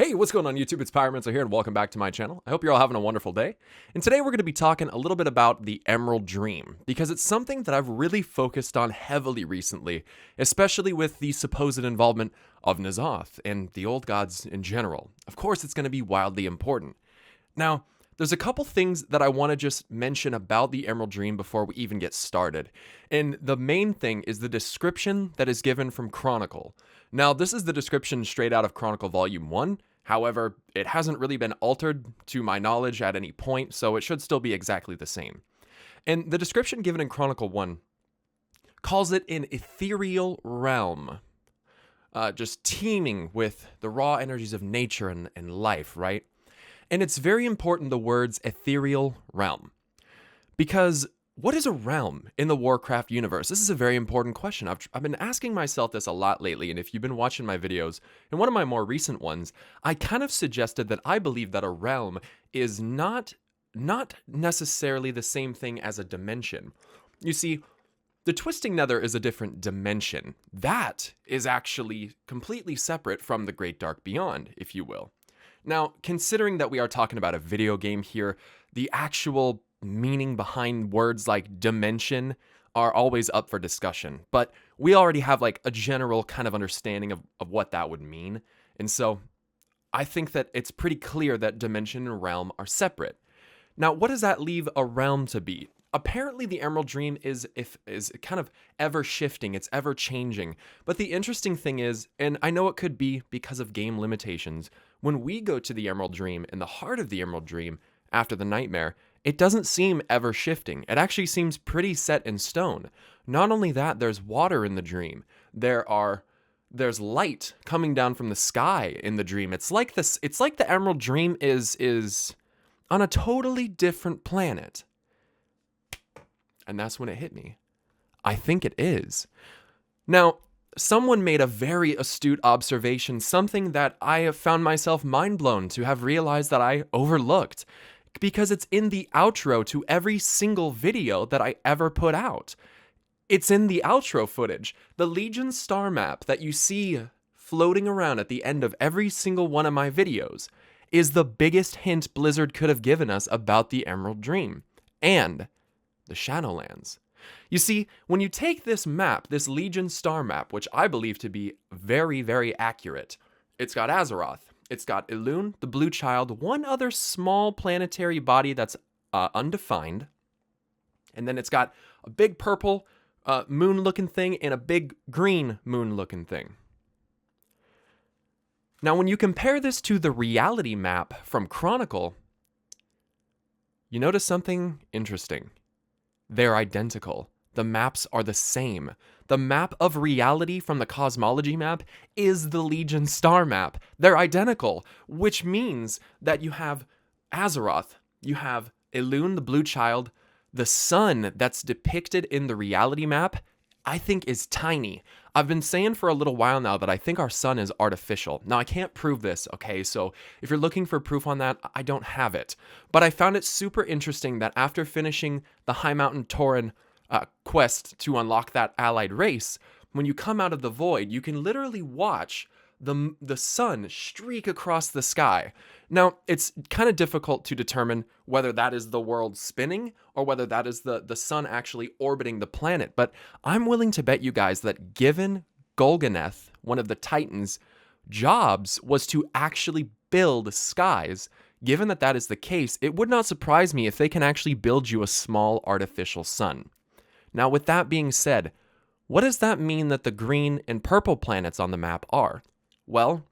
Hey, what's going on YouTube? It's Pyromancer here and welcome back to my channel. I hope you're all having a wonderful day. And today we're going to be talking a little bit about the Emerald Dream because it's something that I've really focused on heavily recently, especially with the supposed involvement of N'alotha and the old gods in general. Of course, it's going to be wildly important. Now, there's a couple things that I want to just mention about the Emerald Dream before we even get started. And the main thing is the description that is given from Chronicle. Now, this is the description straight out of Chronicle Volume 1. However, it hasn't really been altered to my knowledge at any point, so it should still be exactly the same. And the description given in Chronicle 1 calls it an ethereal realm, just teeming with the raw energies of nature and life, right? And it's very important, the words ethereal realm, because what is a realm in the Warcraft universe? This is a very important question. I've been asking myself this a lot lately, and if you've been watching my videos, in one of my more recent ones, I kind of suggested that I believe that a realm is not necessarily the same thing as a dimension. You see, the Twisting Nether is a different dimension. That is actually completely separate from the Great Dark Beyond, if you will. Now, considering that we are talking about a video game here, the actual meaning behind words like dimension are always up for discussion, but we already have like a general kind of understanding of what that would mean. And so I think that it's pretty clear that dimension and realm are separate. Now, what does that leave a realm to be? Apparently the Emerald Dream is kind of ever shifting, it's ever changing. But the interesting thing is, and I know it could be because of game limitations, when we go to the Emerald Dream, in the heart of the Emerald Dream, after the nightmare, it doesn't seem ever shifting. It actually seems pretty set in stone. Not only that, there's water in the dream. There's light coming down from the sky in the dream. It's like the Emerald Dream is on a totally different planet. And that's when it hit me. I think it is. Now, someone made a very astute observation, something that I have found myself mind blown to have realized that I overlooked, because it's in the outro to every single video that I ever put out. It's in the outro footage. The Legion star map that you see floating around at the end of every single one of my videos is the biggest hint Blizzard could have given us about the Emerald Dream and the Shadowlands. You see, when you take this map, this Legion star map, which I believe to be very, very accurate, it's got Azeroth, it's got Elun, the Blue Child, one other small planetary body that's undefined, and then it's got a big purple moon-looking thing and a big green moon-looking thing. Now, when you compare this to the reality map from Chronicle, you notice something interesting. They're identical. The maps are the same. The map of reality from the cosmology map is the Legion star map. They're identical, which means that you have Azeroth, you have Elun, the Blue Child. The sun that's depicted in the reality map, I think, is tiny. I've been saying for a little while now that I think our sun is artificial. Now, I can't prove this, okay? So if you're looking for proof on that, I don't have it. But I found it super interesting that after finishing the High Mountain Tauren quest to unlock that allied race, when you come out of the void, you can literally watch the sun streak across the sky. Now, it's kind of difficult to determine whether that is the world spinning or whether that is the sun actually orbiting the planet, but I'm willing to bet you guys that given Golganeth, one of the Titans' jobs was to actually build skies, given that that is the case, it would not surprise me if they can actually build you a small artificial sun. Now, with that being said, what does that mean that the green and purple planets on the map are? Well,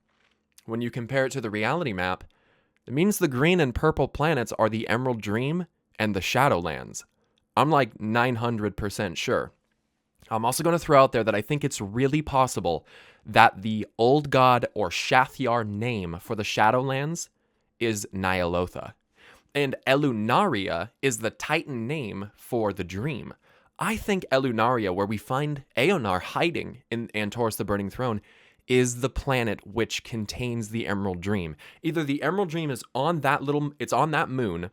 when you compare it to the reality map, it means the green and purple planets are the Emerald Dream and the Shadowlands. I'm like 900% sure. I'm also going to throw out there that I think it's really possible that the old god or Shathyar name for the Shadowlands is Ny'alotha. And Elunaria is the Titan name for the Dream. I think Elunaria, where we find Eonar hiding in Antorus the Burning Throne, is the planet which contains the Emerald Dream. Either the Emerald Dream is on it's on that moon,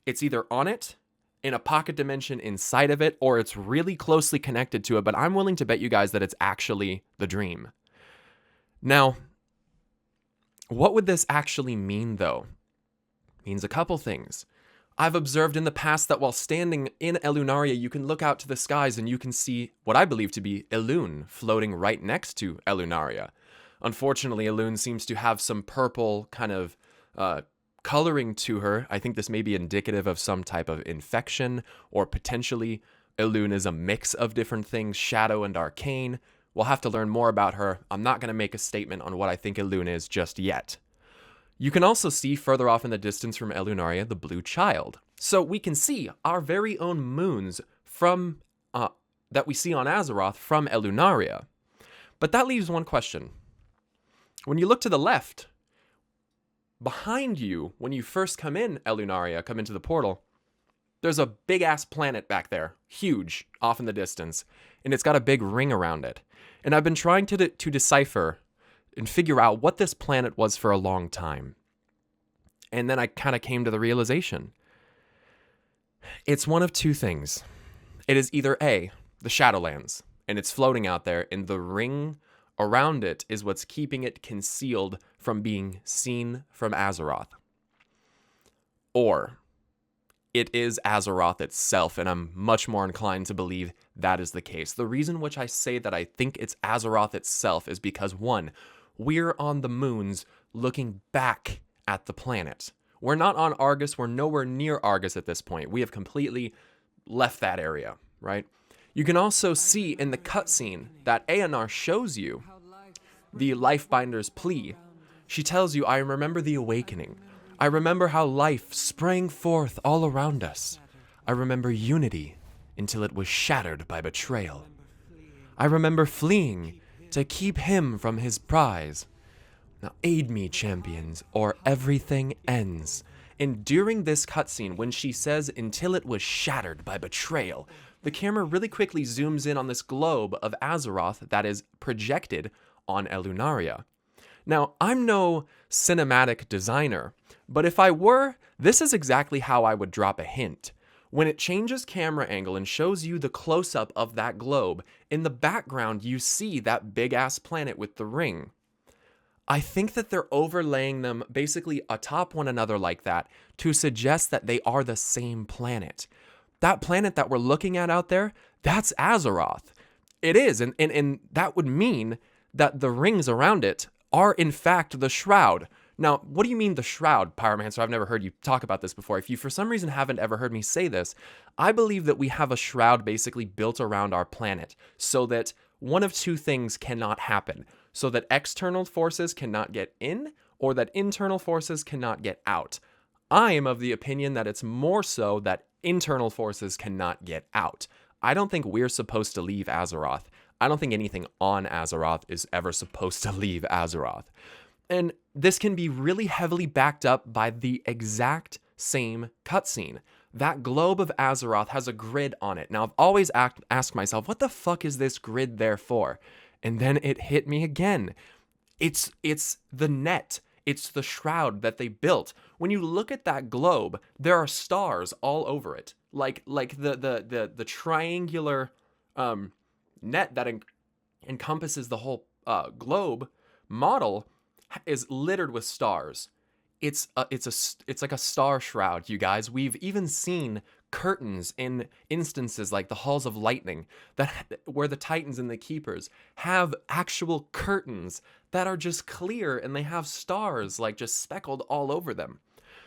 it's either on it, in a pocket dimension inside of it, or it's really closely connected to it, but I'm willing to bet you guys that it's actually the Dream. Now, What would this actually mean, though? It means a couple things. I've observed in the past that while standing in Elunaria, you can look out to the skies and you can see what I believe to be Elun floating right next to Elunaria. Unfortunately, Elun seems to have some purple kind of coloring to her. I think this may be indicative of some type of infection, or potentially Elun is a mix of different things, shadow and arcane. We'll have to learn more about her. I'm not going to make a statement on what I think Elun is just yet. You can also see further off in the distance from Elunaria the blue child. So we can see our very own moons from that we see on Azeroth from Elunaria. But that leaves one question. When you look to the left, behind you, when you first come in Elunaria, come into the portal, there's a big-ass planet back there, huge, off in the distance, and it's got a big ring around it. And I've been trying to decipher and figure out what this planet was for a long time. And then I kind of came to the realization. It's one of two things. It is either A, the Shadowlands, and it's floating out there, and the ring around it is what's keeping it concealed from being seen from Azeroth. Or it is Azeroth itself, and I'm much more inclined to believe that is the case. The reason which I say that I think it's Azeroth itself is because, one, we're on the moons looking back at the planet. We're not on Argus. We're nowhere near Argus at this point. We have completely left that area, right? You can also see in the cutscene that Eonar shows you the Lifebinder's plea. She tells you, I remember the awakening. I remember how life sprang forth all around us. I remember unity until it was shattered by betrayal. I remember fleeing to keep him from his prize. Now aid me, champions, or everything ends. And during this cutscene, when she says, until it was shattered by betrayal, the camera really quickly zooms in on this globe of Azeroth that is projected on Elunaria. Now, I'm no cinematic designer, but if I were, this is exactly how I would drop a hint. When it changes camera angle and shows you the close-up of that globe, in the background you see that big-ass planet with the ring. I think that they're overlaying them basically atop one another like that to suggest that they are the same planet. That planet that we're looking at out there, that's Azeroth. It is, and that would mean that the rings around it are in fact the shroud. Now, what do you mean the shroud, Pyromancer? I've never heard you talk about this before. If you for some reason haven't ever heard me say this, I believe that we have a shroud basically built around our planet so that one of two things cannot happen. So that external forces cannot get in, or that internal forces cannot get out. I am of the opinion that it's more so that internal forces cannot get out. I don't think we're supposed to leave Azeroth. I don't think anything on Azeroth is ever supposed to leave Azeroth. And this can be really heavily backed up by the exact same cutscene. That globe of Azeroth has a grid on it. Now, I've always asked myself, what the fuck is this grid there for? And then it hit me again. It's the net. It's the shroud that they built. When you look at that globe, there are stars all over it. Like the triangular net that encompasses the whole globe model is littered with stars. It's like a star shroud, you guys. We've even seen curtains in instances like the Halls of Lightning, where the Titans and the Keepers have actual curtains that are just clear and they have stars like just speckled all over them.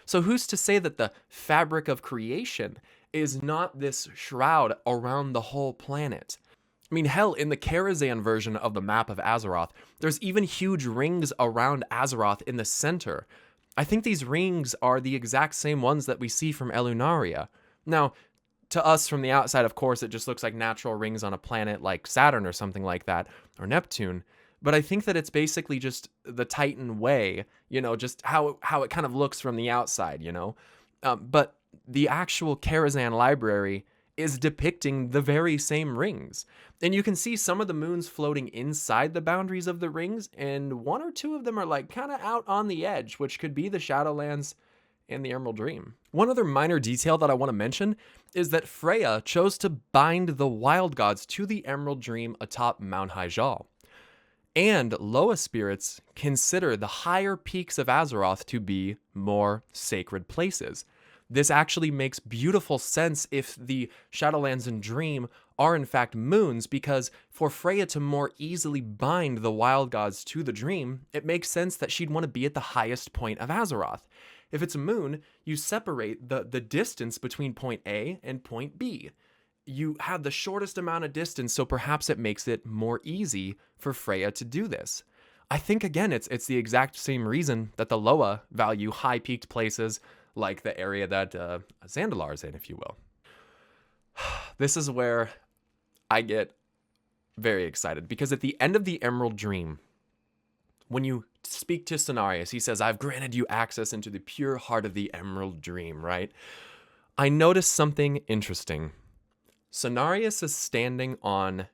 So who's to say that the fabric of creation is not this shroud around the whole planet? I mean, hell, in the Karazhan version of the map of Azeroth, there's even huge rings around Azeroth in the center. I think these rings are the exact same ones that we see from Elunaria. Now, to us from the outside, of course, it just looks like natural rings on a planet like Saturn or something like that, or Neptune. But I think that it's basically just the Titan way, just how it kind of looks from the outside, But the actual Karazhan library is depicting the very same rings. And you can see some of the moons floating inside the boundaries of the rings, and one or two of them are like kind of out on the edge, which could be the Shadowlands and the Emerald Dream. One other minor detail that I want to mention is that Freya chose to bind the wild gods to the Emerald Dream atop Mount Hyjal. And Loa spirits consider the higher peaks of Azeroth to be more sacred places. This actually makes beautiful sense if the Shadowlands and Dream are in fact moons, because for Freya to more easily bind the wild gods to the Dream, it makes sense that she'd want to be at the highest point of Azeroth. If it's a moon, you separate the distance between point A and point B. You have the shortest amount of distance, so perhaps it makes it more easy for Freya to do this. I think, again, it's the exact same reason that the Loa value high-peaked places like the area that Zandalar's in, if you will. This is where I get very excited, because at the end of the Emerald Dream, when you speak to Cenarius, he says, "I've granted you access into the pure heart of the Emerald Dream," right? I noticed something interesting. Cenarius is standing on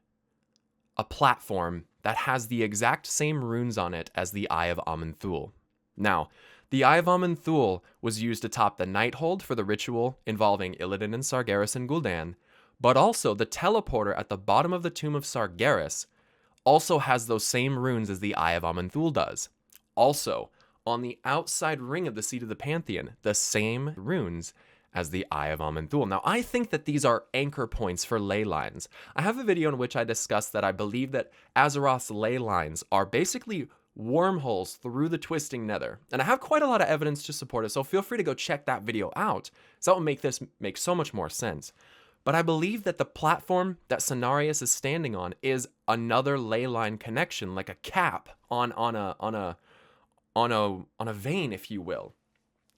a platform that has the exact same runes on it as the Eye of Aman'Thul. Now, the Eye of Aman'Thul was used atop the Nighthold for the ritual involving Illidan and Sargeras and Gul'dan, but also the teleporter at the bottom of the tomb of Sargeras also has those same runes as the Eye of Aman'Thul does. Also, on the outside ring of the Seat of the Pantheon, the same runes as the Eye of Aman'Thul. Now, I think that these are anchor points for ley lines. I have a video in which I discuss that I believe that Azeroth's ley lines are basically wormholes through the twisting nether, and I have quite a lot of evidence to support it, so feel free to go check that video out, so that will make this make so much more sense. But I believe that the platform that Cenarius is standing on is another ley line connection, like a cap on a vein, if you will.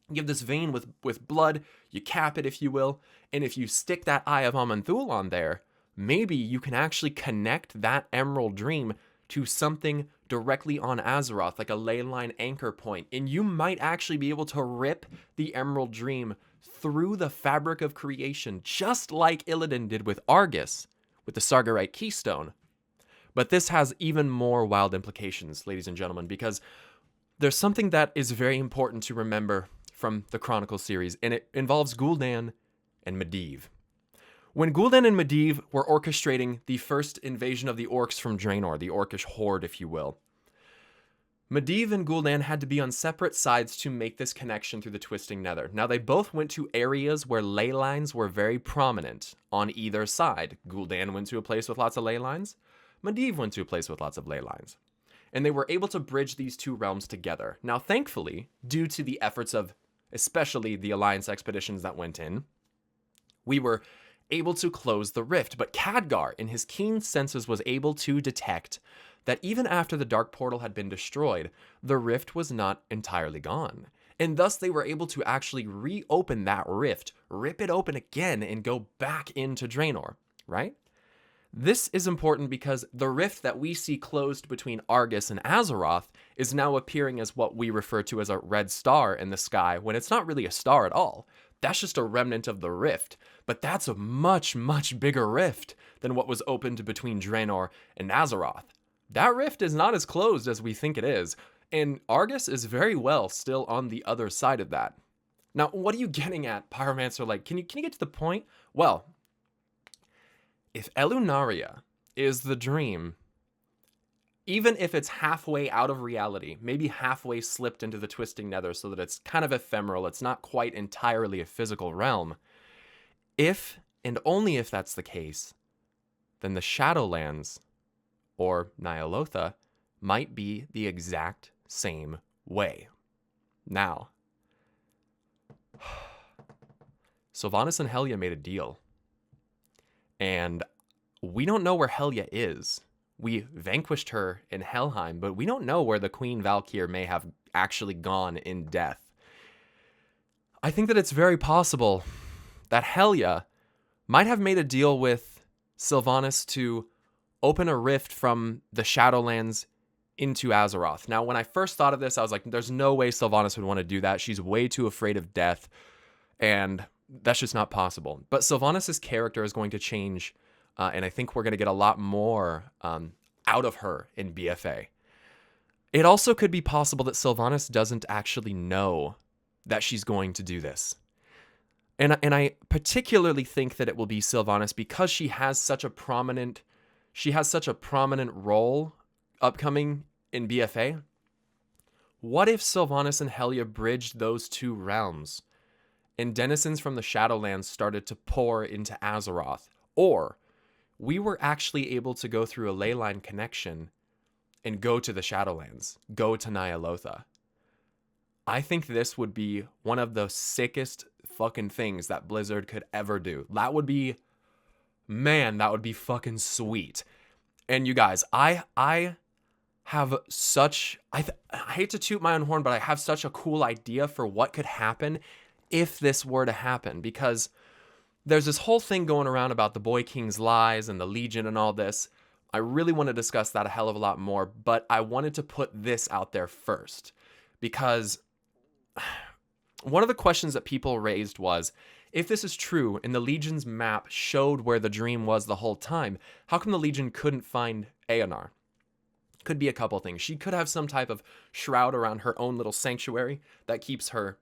You have this vein with blood, you cap it, if you will, and if you stick that Eye of Aman'Thul on there, maybe you can actually connect that Emerald Dream to something directly on Azeroth, like a ley line anchor point, and you might actually be able to rip the Emerald Dream through the fabric of creation, just like Illidan did with Argus, with the Sargerite Keystone. But this has even more wild implications, ladies and gentlemen, because there's something that is very important to remember from the Chronicle series, and it involves Gul'dan and Medivh. When Gul'dan and Medivh were orchestrating the first invasion of the orcs from Draenor, the orcish horde, if you will, Medivh and Gul'dan had to be on separate sides to make this connection through the Twisting Nether. Now, they both went to areas where ley lines were very prominent on either side. Gul'dan went to a place with lots of ley lines. Medivh went to a place with lots of ley lines. And they were able to bridge these two realms together. Now, thankfully, due to the efforts of especially the Alliance expeditions that went in, we were able to close the rift. But Khadgar, in his keen senses, was able to detect that even after the Dark Portal had been destroyed, the rift was not entirely gone. And thus they were able to actually reopen that rift, rip it open again, and go back into Draenor, right? This is important because the rift that we see closed between Argus and Azeroth is now appearing as what we refer to as a red star in the sky, when it's not really a star at all. That's just a remnant of the rift, but that's a much, much bigger rift than what was opened between Draenor and Azeroth. That rift is not as closed as we think it is, and Argus is very well still on the other side of that. Now, what are you getting at, Pyromancer? Like, can you get to the point? Well, if Elunaria is the dream, even if it's halfway out of reality, maybe halfway slipped into the Twisting Nether so that it's kind of ephemeral, it's not quite entirely a physical realm, if and only if that's the case, then the Shadowlands, or Ny'alotha, might be the exact same way. Now, Sylvanas and Helya made a deal. And we don't know where Helya is. We vanquished her in Helheim, but we don't know where the Queen Valkyr may have actually gone in death. I think that it's very possible that Helya might have made a deal with Sylvanas to open a rift from the Shadowlands into Azeroth. Now, when I first thought of this, I was like, there's no way Sylvanas would want to do that. She's way too afraid of death, and that's just not possible. But Sylvanas' character is going to change, and I think we're going to get a lot more out of her in BFA. It also could be possible that Sylvanas doesn't actually know that she's going to do this. And I particularly think that it will be Sylvanas because she has such a prominent role upcoming in BFA, what if Sylvanas and Helia bridged those two realms and denizens from the Shadowlands started to pour into Azeroth? Or we were actually able to go through a leyline connection and go to the Shadowlands, go to Ny'alotha. I think this would be one of the sickest fucking things that Blizzard could ever do. That would be, man, that would be fucking sweet. And you guys, I have such, I hate to toot my own horn, but I have such a cool idea for what could happen if this were to happen, because there's this whole thing going around about the Boy King's lies and the Legion and all this. I really want to discuss that a hell of a lot more, but I wanted to put this out there first, because one of the questions that people raised was, if this is true and the Legion's map showed where the dream was the whole time, how come the Legion couldn't find Elunaria? Could be a couple things. She could have some type of shroud around her own little sanctuary that keeps her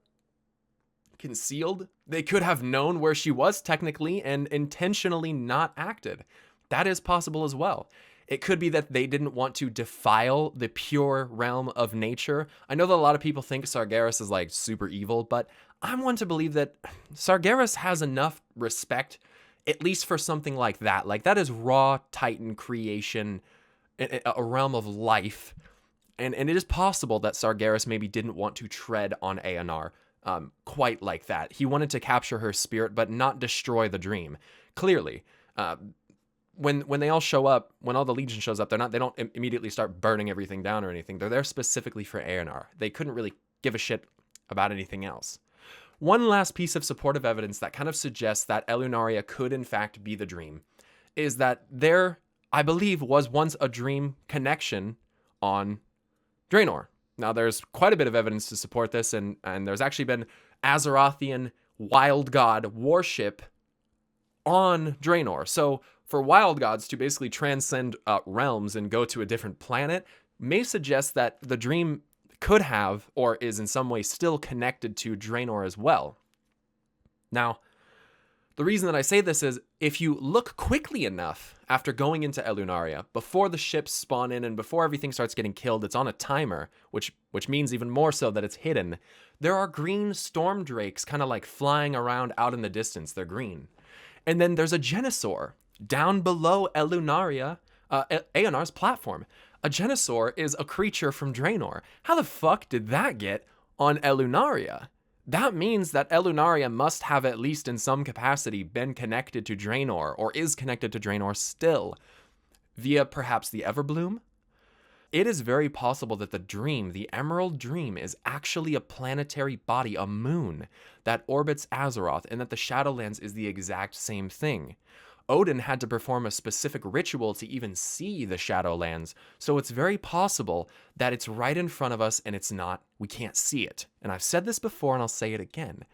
concealed. They could have known where she was technically and intentionally not acted. That is possible as well. It could be that they didn't want to defile the pure realm of nature. I know that a lot of people think Sargeras is like super evil, but I'm one to believe that Sargeras has enough respect, at least for something like that. Like, that is raw Titan creation, a realm of life. And it is possible that Sargeras maybe didn't want to tread on Elunaria quite like that. He wanted to capture her spirit, but not destroy the dream. Clearly, when they all show up, when all the Legion shows up, they don't immediately start burning everything down or anything. They're there specifically for Elunaria. They couldn't really give a shit about anything else. One last piece of supportive evidence that kind of suggests that Elunaria could in fact be the dream is that there, I believe, was once a dream connection on Draenor. Now, there's quite a bit of evidence to support this, and there's actually been Azerothian wild god worship on Draenor. So for wild gods to basically transcend realms and go to a different planet may suggest that the dream could have, or is in some way still connected to Draenor as well. Now, the reason that I say this is, if you look quickly enough after going into Elunaria, before the ships spawn in and before everything starts getting killed, it's on a timer, which means even more so that it's hidden. There are green storm drakes kind of like flying around out in the distance. They're green. And then there's a Genesaur down below Elu'naria's platform. A Genesaur is a creature from Draenor. How the fuck did that get on Elu'naria? That means that Elu'naria must have, at least in some capacity, been connected to Draenor, or is connected to Draenor still, via perhaps the Everbloom. It is very possible that the dream, the Emerald Dream, is actually a planetary body, a moon, that orbits Azeroth, and that the Shadowlands is the exact same thing. Odin had to perform a specific ritual to even see the Shadowlands, so it's very possible that it's right in front of us and it's not, we can't see it. And I've said this before and I'll say it again.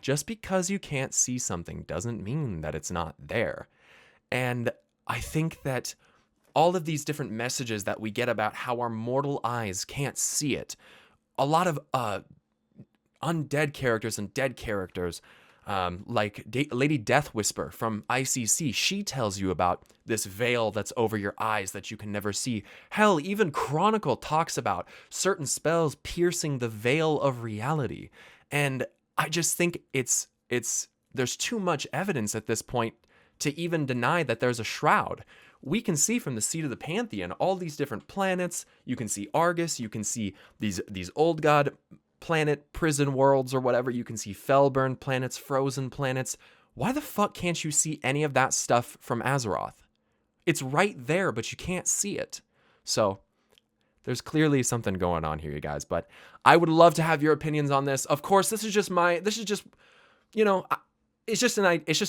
Just because you can't see something doesn't mean that it's not there. And I think that all of these different messages that we get about how our mortal eyes can't see it, a lot of undead characters and dead characters, like Lady Death Whisper from ICC, she tells you about this veil that's over your eyes that you can never see. Hell, even Chronicle talks about certain spells piercing the veil of reality. And I just think there's too much evidence at this point to even deny that there's a shroud. We can see from the seat of the Pantheon all these different planets. You can see Argus, you can see these old god planet prison worlds or whatever. You can see Fellburn planets, frozen planets. Why the fuck can't you see any of that stuff from Azeroth? It's right there, but you can't see it. So there's clearly something going on here, you guys, but I would love to have your opinions on this. Of course, it's just an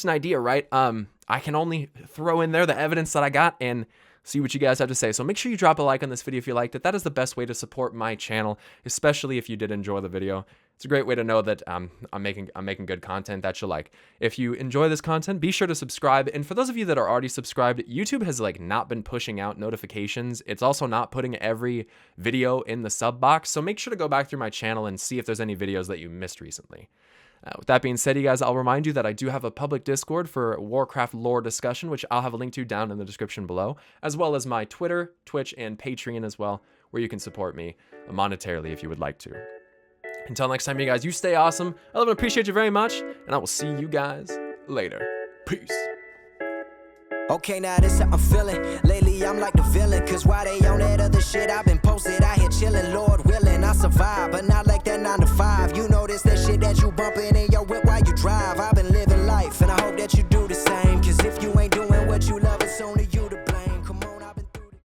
idea, right? I can only throw in there the evidence that I got and see what you guys have to say. So make sure you drop a like on this video if you liked it. That is the best way to support my channel, especially if you did enjoy the video. It's a great way to know that I'm making good content that you like. If you enjoy this content, be sure to subscribe. And for those of you that are already subscribed, YouTube has not been pushing out notifications. It's also not putting every video in the sub box. So make sure to go back through my channel and see if there's any videos that you missed recently. With that being said, you guys, I'll remind you that I do have a public Discord for Warcraft lore discussion, which I'll have a link to down in the description below, as well as my Twitter, Twitch, and Patreon as well, where you can support me monetarily if you would like to. Until next time, you guys, you stay awesome. I love and appreciate you very much, and I will see you guys later. Peace. Okay, now this how I'm feeling. Lately I'm like the villain, cause why they on that other shit I've been posted, I